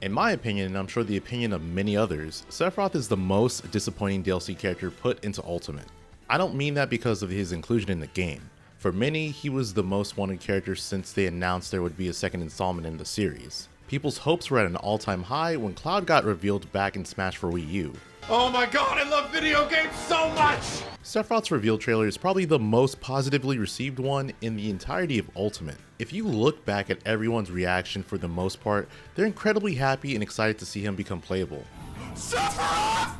In my opinion, and I'm sure the opinion of many others, Sephiroth is the most disappointing DLC character put into Ultimate. I don't mean that because of his inclusion in the game. For many, he was the most wanted character since they announced there would be a second installment in the series. People's hopes were at an all-time high when Cloud got revealed back in Smash for Wii U. Oh my god, I love video games so much! Sephiroth's reveal trailer is probably the most positively received one in the entirety of Ultimate. If you look back at everyone's reaction, for the most part, they're incredibly happy and excited to see him become playable. Sephiroth! Ah!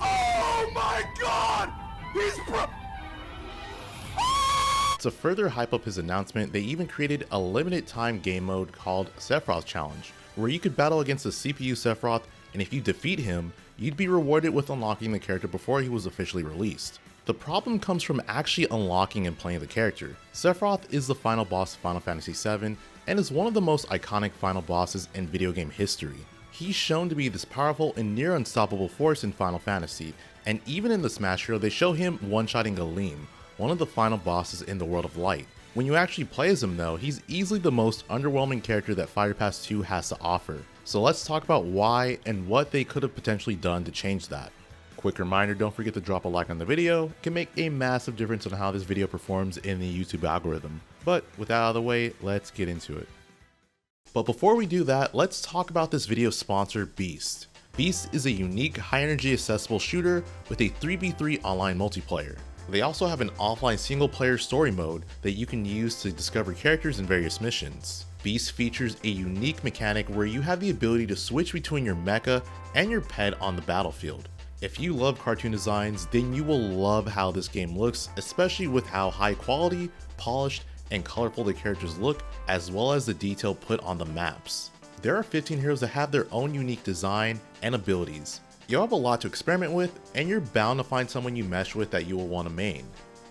Oh my god! He's To further hype up his announcement, they even created a limited time game mode called Sephiroth Challenge, where you could battle against a CPU Sephiroth, and if you defeat him, you'd be rewarded with unlocking the character before he was officially released. The problem comes from actually unlocking and playing the character. Sephiroth is the final boss of Final Fantasy VII, and is one of the most iconic final bosses in video game history. He's shown to be this powerful and near unstoppable force in Final Fantasy, and even in the Smash Hero they show him one-shotting Galeem, one of the final bosses in the World of Light. When you actually play as him though, he's easily the most underwhelming character that Fighter Pass 2 has to offer. So let's talk about why and what they could have potentially done to change that. Quick reminder, don't forget to drop a like on the video. It can make a massive difference on how this video performs in the YouTube algorithm. But with that out of the way, let's get into it. But before we do that, let's talk about this video's sponsor, Beast. Beast is a unique, high-energy accessible shooter with a 3v3 online multiplayer. They also have an offline single-player story mode that you can use to discover characters in various missions. Beast features a unique mechanic where you have the ability to switch between your mecha and your pet on the battlefield. If you love cartoon designs, then you will love how this game looks, especially with how high quality, polished, and colorful the characters look, as well as the detail put on the maps. There are 15 heroes that have their own unique design and abilities. You'll have a lot to experiment with, and you're bound to find someone you mesh with that you will want to main.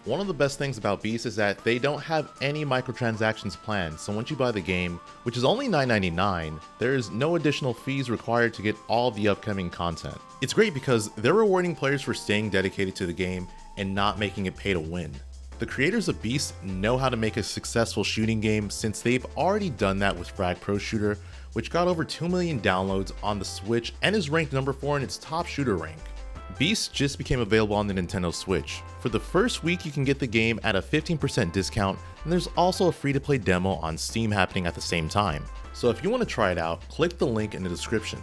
One of the best things about Beast is that they don't have any microtransactions planned, so once you buy the game, which is only $9.99, there is no additional fees required to get all the upcoming content. It's great because they're rewarding players for staying dedicated to the game and not making it pay to win. The creators of Beast know how to make a successful shooting game since they've already done that with Frag Pro Shooter, which got over 2 million downloads on the Switch and is ranked number 4 in its top shooter rank. Beast just became available on the Nintendo Switch. For the first week you can get the game at a 15% discount, and there's also a free-to-play demo on Steam happening at the same time. So if you want to try it out, click the link in the description.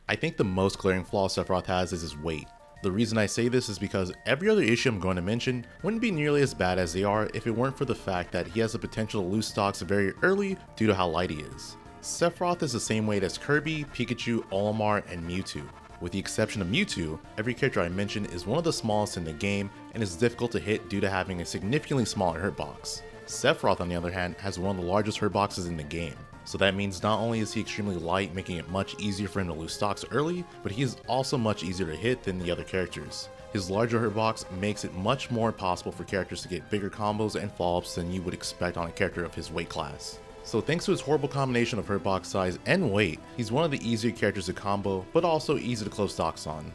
I think the most glaring flaw Sephiroth has is his weight. The reason I say this is because every other issue I'm going to mention wouldn't be nearly as bad as they are if it weren't for the fact that he has the potential to lose stocks very early due to how light he is. Sephiroth is the same weight as Kirby, Pikachu, Olimar, and Mewtwo. With the exception of Mewtwo, every character I mentioned is one of the smallest in the game and is difficult to hit due to having a significantly smaller hitbox. Sephiroth, on the other hand, has one of the largest hitboxes in the game. So that means not only is he extremely light, making it much easier for him to lose stocks early, but he is also much easier to hit than the other characters. His larger hitbox makes it much more possible for characters to get bigger combos and follow-ups than you would expect on a character of his weight class. So thanks to his horrible combination of hitbox size and weight, he's one of the easier characters to combo, but also easy to close stocks on.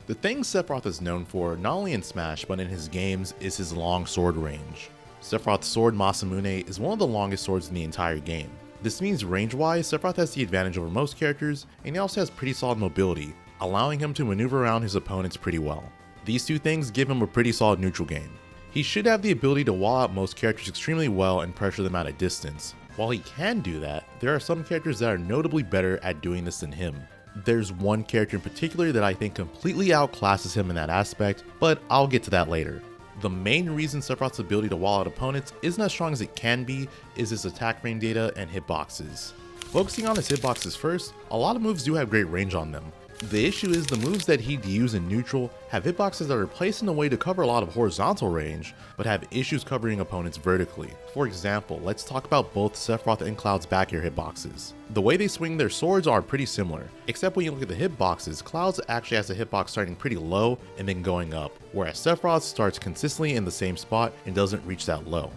The thing Sephiroth is known for, not only in Smash but in his games, is his long sword range. Sephiroth's sword Masamune is one of the longest swords in the entire game. This means range-wise, Sephiroth has the advantage over most characters, and he also has pretty solid mobility, allowing him to maneuver around his opponents pretty well. These two things give him a pretty solid neutral game. He should have the ability to wall out most characters extremely well and pressure them at a distance. While he can do that, there are some characters that are notably better at doing this than him. There's one character in particular that I think completely outclasses him in that aspect, but I'll get to that later. The main reason Sephiroth's ability to wall out opponents isn't as strong as it can be is his attack frame data and hitboxes. Focusing on his hitboxes first, a lot of moves do have great range on them. The issue is the moves that he'd use in neutral have hitboxes that are placed in a way to cover a lot of horizontal range, but have issues covering opponents vertically. For example, let's talk about both Sephiroth and Cloud's back air hitboxes. The way they swing their swords are pretty similar, except when you look at the hitboxes, Cloud's actually has a hitbox starting pretty low and then going up, whereas Sephiroth starts consistently in the same spot and doesn't reach that low.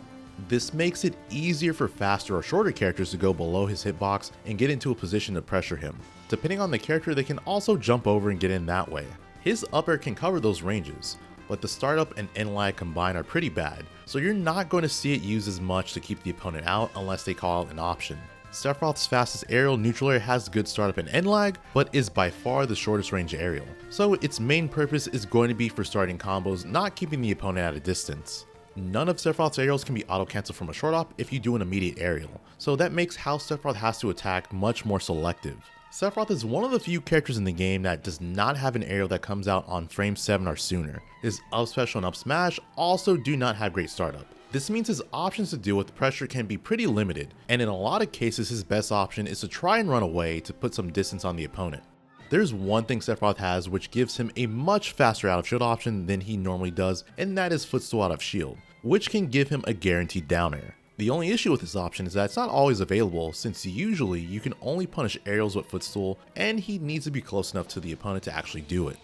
This makes it easier for faster or shorter characters to go below his hitbox and get into a position to pressure him. Depending on the character, they can also jump over and get in that way. His up air can cover those ranges. but the startup and end lag combined are pretty bad, so you're not going to see it used as much to keep the opponent out unless they call out an option. Sephiroth's fastest aerial neutral air has good startup and end lag, but is by far the shortest range aerial, so its main purpose is going to be for starting combos, not keeping the opponent at a distance. None of Sephiroth's aerials can be auto-cancelled from a short hop if you do an immediate aerial, so that makes how Sephiroth has to attack much more selective. Sephiroth is one of the few characters in the game that does not have an aerial that comes out on frame 7 or sooner. His up special and up smash also do not have great startup. This means his options to deal with pressure can be pretty limited, and in a lot of cases his best option is to try and run away to put some distance on the opponent. There's one thing Sephiroth has which gives him a much faster out of shield option than he normally does, and that is footstool out of shield, which can give him a guaranteed down air. The only issue with this option is that it's not always available, since usually you can only punish aerials with footstool and he needs to be close enough to the opponent to actually do it.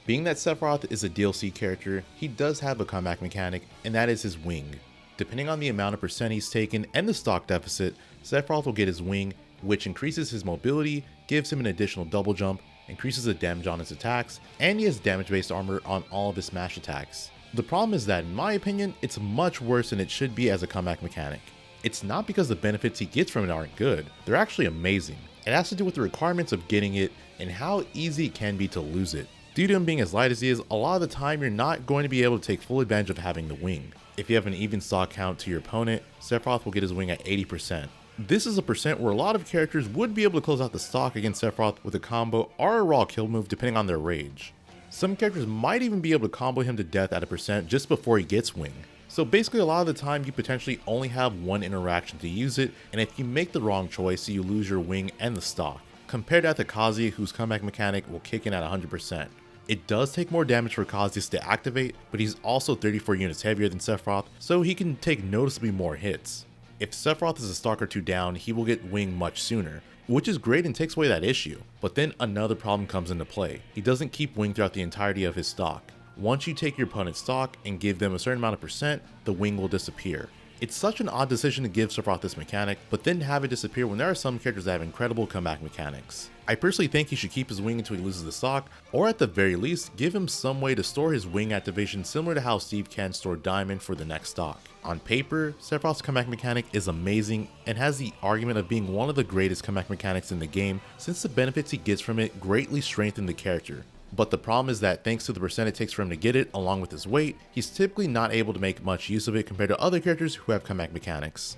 Being that Sephiroth is a DLC character, he does have a comeback mechanic, and that is his wing. Depending on the amount of percent he's taken and the stock deficit, Sephiroth will get his wing, which increases his mobility, gives him an additional double jump, increases the damage on his attacks, and he has damage based armor on all of his smash attacks. The problem is that in my opinion, it's much worse than it should be as a comeback mechanic. It's not because the benefits he gets from it aren't good, they're actually amazing. It has to do with the requirements of getting it and how easy it can be to lose it. Due to him being as light as he is, a lot of the time you're not going to be able to take full advantage of having the wing. If you have an even stock count to your opponent, Sephiroth will get his wing at 80%. This is a percent where a lot of characters would be able to close out the stock against Sephiroth with a combo or a raw kill move depending on their rage. Some characters might even be able to combo him to death at a percent just before he gets wing. So basically a lot of the time you potentially only have one interaction to use it, and if you make the wrong choice you lose your wing and the stock, compared to Kazuya, whose comeback mechanic will kick in at 100%. It does take more damage for Kazuya to activate, but he's also 34 units heavier than Sephiroth, so he can take noticeably more hits. If Sephiroth is a stock or two down, he will get wing much sooner, which is great and takes away that issue. But then another problem comes into play. He doesn't keep wing throughout the entirety of his stock. Once you take your opponent's stock and give them a certain amount of percent, the wing will disappear. It's such an odd decision to give Sephiroth this mechanic, but then have it disappear when there are some characters that have incredible comeback mechanics. I personally think he should keep his wing until he loses the stock, or at the very least, give him some way to store his wing activation similar to how Steve can store Diamond for the next stock. On paper, Sephiroth's comeback mechanic is amazing and has the argument of being one of the greatest comeback mechanics in the game since the benefits he gets from it greatly strengthen the character. But the problem is that thanks to the percent it takes for him to get it along with his weight, he's typically not able to make much use of it compared to other characters who have comeback mechanics.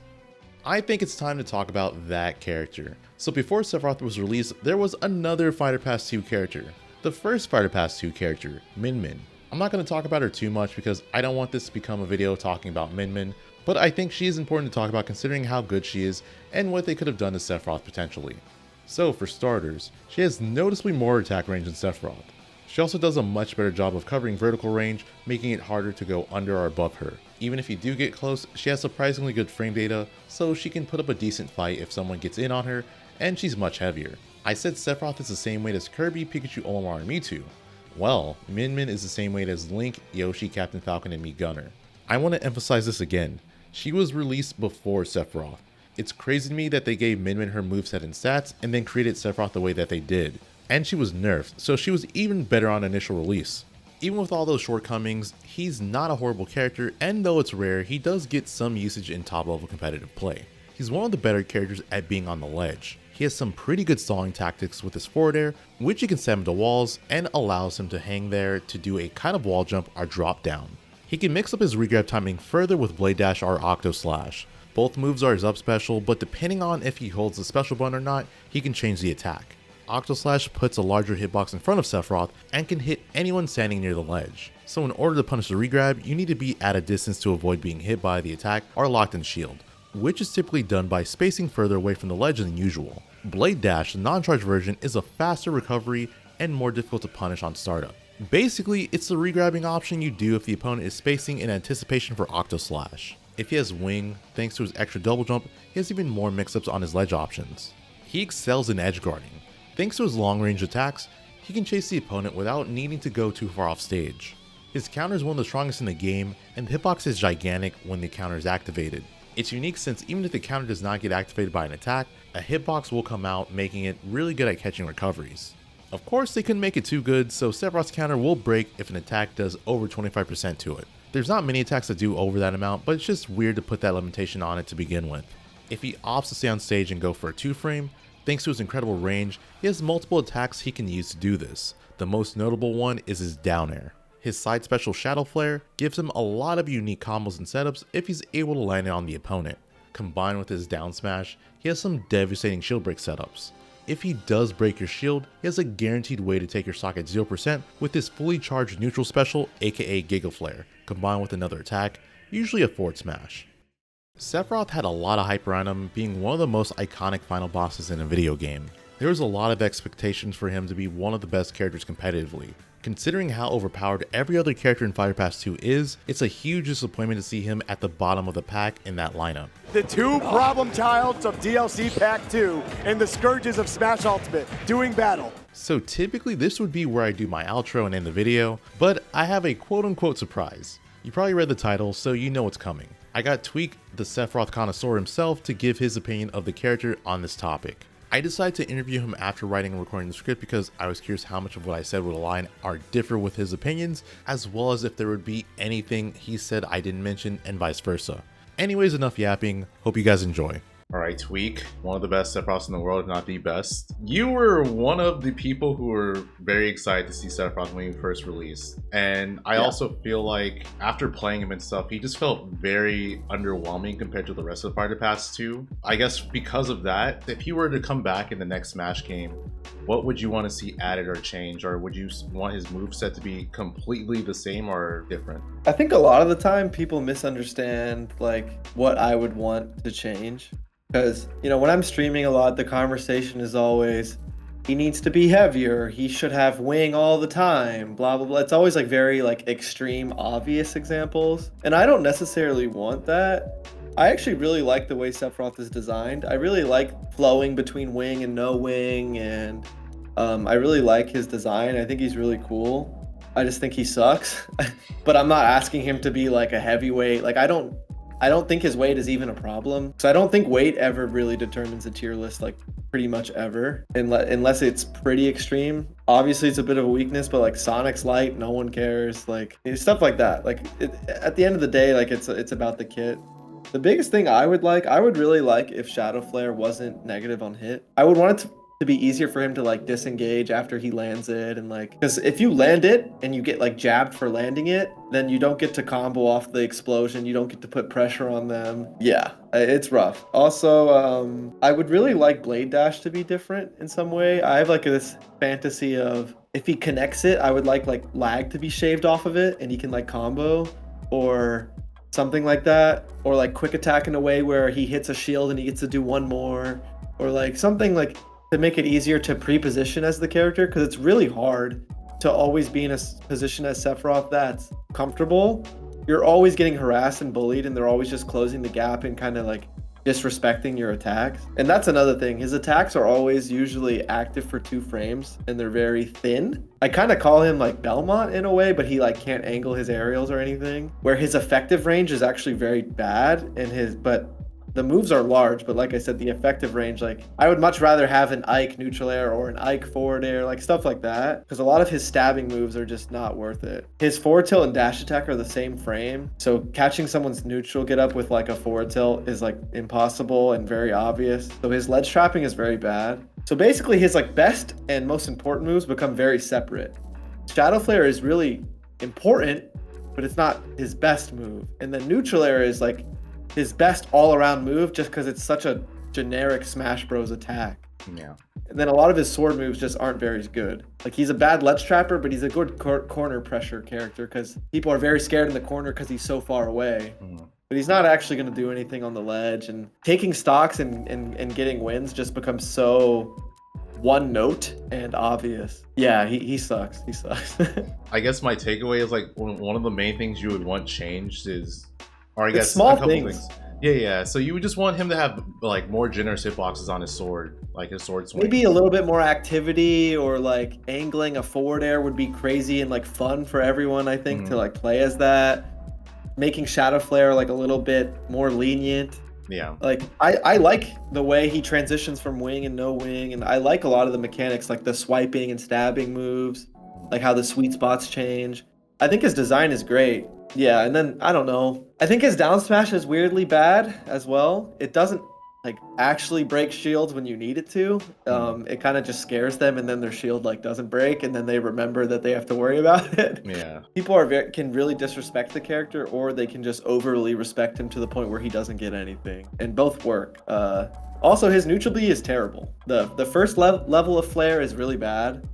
I think it's time to talk about that character. So before Sephiroth was released, there was another Fighter Pass 2 character. The first Fighter Pass 2 character, Min Min. I'm not going to talk about her too much because I don't want this to become a video talking about Min Min, but I think she is important to talk about considering how good she is and what they could have done to Sephiroth potentially. So for starters, she has noticeably more attack range than Sephiroth. She also does a much better job of covering vertical range, making it harder to go under or above her. Even if you do get close, she has surprisingly good frame data, so she can put up a decent fight if someone gets in on her, and she's much heavier. I said Sephiroth is the same weight as Kirby, Pikachu, Olimar, and Mewtwo. Well, Min Min is the same weight as Link, Yoshi, Captain Falcon, and Mii Gunner. I want to emphasize this again. She was released before Sephiroth. It's crazy to me that they gave Min Min her moveset and stats, and then created Sephiroth the way that they did. And she was nerfed, so she was even better on initial release. Even with all those shortcomings, he's not a horrible character, and though it's rare, he does get some usage in top level competitive play. He's one of the better characters at being on the ledge. He has some pretty good stalling tactics with his forward air, which you can set him to walls and allows him to hang there to do a kind of wall jump or drop down. He can mix up his regrab timing further with Blade Dash or Octo Slash. Both moves are his up special, but depending on if he holds the special button or not, he can change the attack. Octo Slash puts a larger hitbox in front of Sephiroth and can hit anyone standing near the ledge. So in order to punish the regrab, you need to be at a distance to avoid being hit by the attack or locked in shield, which is typically done by spacing further away from the ledge than usual. Blade Dash, the non-charge version, is a faster recovery and more difficult to punish on startup. Basically, it's the regrabbing option you do if the opponent is spacing in anticipation for Octo Slash. If he has wing, thanks to his extra double jump, he has even more mix-ups on his ledge options. He excels in edge guarding. Thanks to his long range attacks, he can chase the opponent without needing to go too far off stage. His counter is one of the strongest in the game, and the hitbox is gigantic when the counter is activated. It's unique since even if the counter does not get activated by an attack, a hitbox will come out, making it really good at catching recoveries. Of course, they couldn't make it too good, so Sephiroth's counter will break if an attack does over 25% to it. There's not many attacks that do over that amount, but it's just weird to put that limitation on it to begin with. If he opts to stay on stage and go for a 2-frame, thanks to his incredible range, he has multiple attacks he can use to do this. The most notable one is his down air. His side special Shadow Flare gives him a lot of unique combos and setups if he's able to land it on the opponent. Combined with his down smash, he has some devastating shield break setups. If he does break your shield, he has a guaranteed way to take your stock at 0% with his fully charged neutral special, aka Giga Flare, combined with another attack, usually a forward smash. Sephiroth had a lot of hype around him, being one of the most iconic final bosses in a video game. There was a lot of expectations for him to be one of the best characters competitively. Considering how overpowered every other character in Fighter Pass 2 is, it's a huge disappointment to see him at the bottom of the pack in that lineup. The two problem childs of DLC Pack 2 and the scourges of Smash Ultimate doing battle. So typically this would be where I do my outro and end the video, but I have a quote-unquote surprise. You probably read the title, so you know what's coming. I got Tweek, the Sephiroth connoisseur himself, to give his opinion of the character on this topic. I decided to interview him after writing and recording the script because I was curious how much of what I said would align or differ with his opinions, as well as if there would be anything he said I didn't mention and vice versa. Anyways, enough yapping. Hope you guys enjoy. Alright, Tweek, one of the best Sephiroths in the world, if not the best. You were one of the people who were very excited to see Sephiroth when he first released. And I also feel like after playing him and stuff, he just felt very underwhelming compared to the rest of the Fighter Pass 2. I guess because of that, if he were to come back in the next Smash game, what would you want to see added or changed? Or would you want his moveset to be completely the same or different? I think a lot of the time people misunderstand like what I would want to change. Because, you know, when I'm streaming a lot, the conversation is always, he needs to be heavier, he should have wing all the time, blah, blah, blah. It's always like very like extreme, obvious examples. And I don't necessarily want that. I actually really like the way Sephiroth is designed. I really like flowing between wing and no wing. And I really like his design. I think he's really cool. I just think he sucks. But I'm not asking him to be like a heavyweight. Like I don't think his weight is even a problem. So I don't think weight ever really determines a tier list, like pretty much ever, unless it's pretty extreme. Obviously it's a bit of a weakness, but like Sonic's light, no one cares, like stuff like that. Like at the end of the day, like it's about the kit. The biggest thing I would really like if Shadow Flare wasn't negative on hit. I would want it to be easier for him to like disengage after he lands it, and like, because if you land it and you get like jabbed for landing it, then you don't get to combo off the explosion, you don't get to put pressure on them. Yeah, it's rough. Also, I would really like Blade Dash to be different in some way. I have like this fantasy of if he connects it, I would like lag to be shaved off of it and he can like combo or something like that, or like quick attack in a way where he hits a shield and he gets to do one more, or like something like to make it easier to pre-position as the character, because it's really hard to always be in a position as Sephiroth that's comfortable. You're always getting harassed and bullied, and they're always just closing the gap and kind of like disrespecting your attacks. And that's another thing. His attacks are always usually active for 2 frames, and they're very thin. I kind of call him like Belmont in a way, but he like can't angle his aerials or anything, where his effective range is actually very bad, and but the moves are large, but like I said, the effective range, like I would much rather have an Ike neutral air or an Ike forward air, like stuff like that, because a lot of his stabbing moves are just not worth it. His forward tilt and dash attack are the same frame, so catching someone's neutral get up with like a forward tilt is like impossible and very obvious. So his ledge trapping is very bad. So basically his like best and most important moves become very separate. Shadow Flare is really important, but it's not his best move. And then neutral air is like his best all-around move just because it's such a generic Smash Bros attack. Yeah. And then a lot of his sword moves just aren't very good. Like he's a bad ledge trapper, but he's a good corner pressure character because people are very scared in the corner because he's so far away. But he's not actually going to do anything on the ledge, and taking stocks and getting wins just becomes so one note and obvious. Yeah, he sucks. He sucks. I guess my takeaway is like one of the main things you would want changed is, or I guess it's small a couple things. Yeah. So you would just want him to have like more generous hitboxes on his sword, like his sword swing. Maybe a little bit more activity, or like angling a forward air would be crazy and like fun for everyone, I think, to like play as that. Making Shadow Flare like a little bit more lenient. Yeah. Like I like the way he transitions from wing and no wing, and I like a lot of the mechanics, like the swiping and stabbing moves, like how the sweet spots change. I think his design is great. Yeah, and then I don't know. I think his down smash is weirdly bad as well. It doesn't like actually break shields when you need it to. It kind of just scares them, and then their shield like doesn't break, and then they remember that they have to worry about it. Yeah. People can really disrespect the character, or they can just overly respect him to the point where he doesn't get anything, and both work. Also, his neutral B is terrible. The first level of flare is really bad.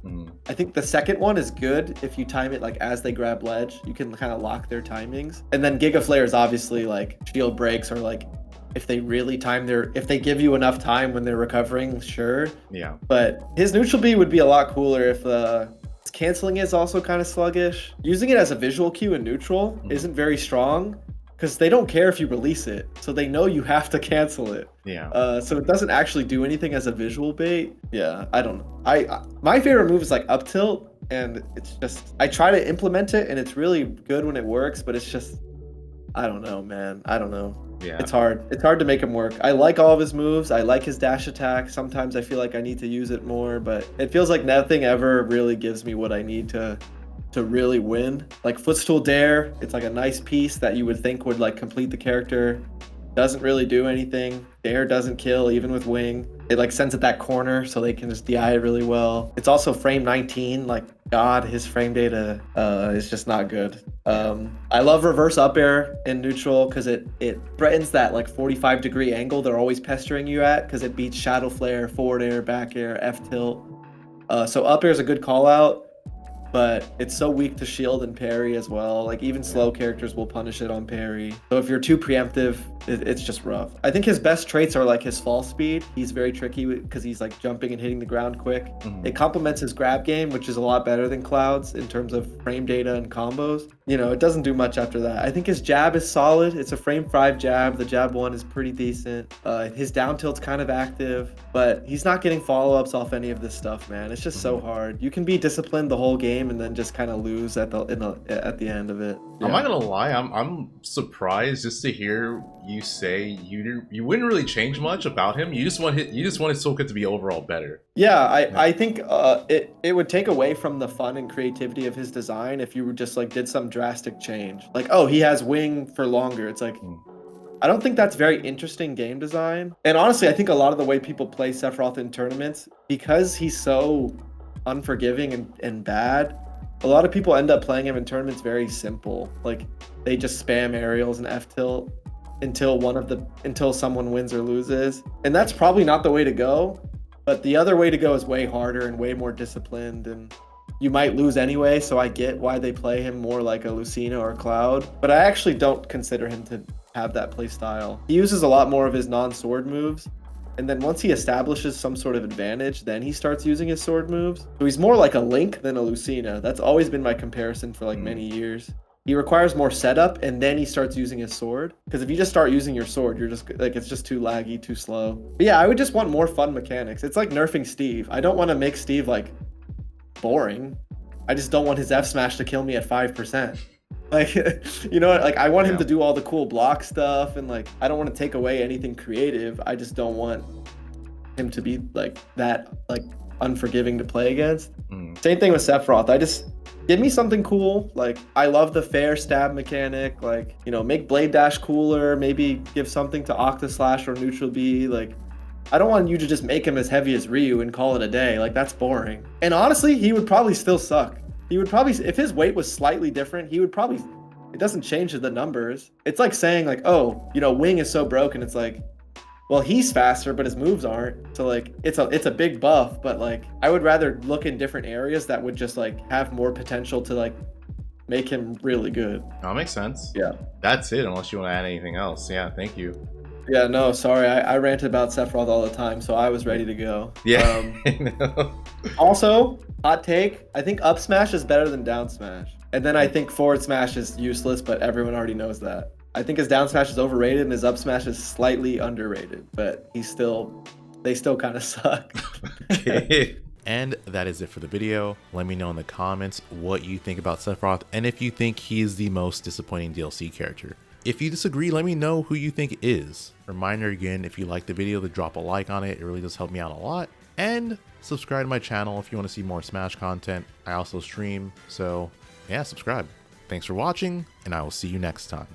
I think the second one is good if you time it like as they grab ledge. You can kind of lock their timings. And then Giga Flare is obviously like shield breaks, or like if they really if they give you enough time when they're recovering, sure. Yeah. But his neutral B would be a lot cooler if his canceling is also kind of sluggish. Using it as a visual cue in neutral isn't very strong, because they don't care if you release it, so they know you have to cancel it. Yeah. So it doesn't actually do anything as a visual bait. Yeah, I don't know. My favorite move is like up tilt, and it's just I try to implement it, and it's really good when it works, but it's just I don't know, man. I don't know. Yeah. It's hard. It's hard to make him work. I like all of his moves. I like his dash attack. Sometimes I feel like I need to use it more, but it feels like nothing ever really gives me what I need to really win. Like Footstool Dare, it's like a nice piece that you would think would like complete the character. Doesn't really do anything. Dare doesn't kill even with wing. It like sends it that corner so they can just DI it really well. It's also frame 19. Like God, his frame data is just not good. I love reverse up air in neutral because it threatens that like 45-degree angle they're always pestering you at, because it beats shadow flare, forward air, back air, F tilt. So up air is a good call out, but it's so weak to shield and parry as well. Like even slow characters will punish it on parry. So if you're too preemptive, it's just rough. I think his best traits are like his fall speed. He's very tricky because he's like jumping and hitting the ground quick. It complements his grab game, which is a lot better than Cloud's in terms of frame data and combos. You know, it doesn't do much after that. I think his jab is solid. It's a frame 5 jab. The jab 1 is pretty decent. His down tilt's kind of active, but he's not getting follow-ups off any of this stuff, man. It's just so hard. You can be disciplined the whole game and then just kind of lose at the end of it. I'm not gonna lie, I'm surprised just to hear you say you wouldn't really change much about him. You just want his soul kit to be overall better. Yeah, I think it would take away from the fun and creativity of his design if you just like did some drastic change. Like, oh, he has wing for longer. It's like I don't think that's very interesting game design. And honestly, I think a lot of the way people play Sephiroth in tournaments, because he's so unforgiving and bad, a lot of people end up playing him in tournaments very simple. Like they just spam aerials and F tilt until someone wins or loses. And that's probably not the way to go. But the other way to go is way harder and way more disciplined, and you might lose anyway, so I get why they play him more like a Lucina or Cloud. But I actually don't consider him to have that play style. He uses a lot more of his non-sword moves, and then once he establishes some sort of advantage, then he starts using his sword moves. So he's more like a Link than a Lucina. That's always been my comparison for like many years. He requires more setup, and then he starts using his sword. Because if you just start using your sword, you're just like, it's just too laggy, too slow. But yeah, I would just want more fun mechanics. It's like nerfing Steve. I don't want to make Steve like boring. I just don't want his F smash to kill me at 5%. Like, you know, like I want him to do all the cool block stuff, and like I don't want to take away anything creative. I just don't want him to be like that, like unforgiving to play against. Same thing with Sephiroth. I just give me something cool. Like I love the fair stab mechanic. Like, you know, make Blade Dash cooler. Maybe give something to Octa Slash or Neutral B. Like, I don't want you to just make him as heavy as Ryu and call it a day. Like that's boring. And honestly, he would probably still suck. He would probably, if his weight was slightly different, he would probably, it doesn't change the numbers. It's like saying like, oh, you know, Wing is so broken. It's like, well, he's faster, but his moves aren't. So like, it's a big buff, but like, I would rather look in different areas that would just like have more potential to like make him really good. That makes sense. Yeah. That's it, unless you want to add anything else. Yeah, thank you. Yeah, no, sorry. I ranted about Sephiroth all the time, so I was ready to go. Yeah. Also, hot take, I think up smash is better than down smash. And then I think forward smash is useless, but everyone already knows that. I think his down smash is overrated and his up smash is slightly underrated, but they still kind of suck. Okay. And that is it for the video. Let me know in the comments what you think about Sephiroth and if you think he is the most disappointing DLC character. If you disagree, let me know who you think is. Reminder again, if you like the video, to drop a like on it. It really does help me out a lot. And subscribe to my channel if you want to see more Smash content. I also stream, so yeah, subscribe. Thanks for watching, and I will see you next time.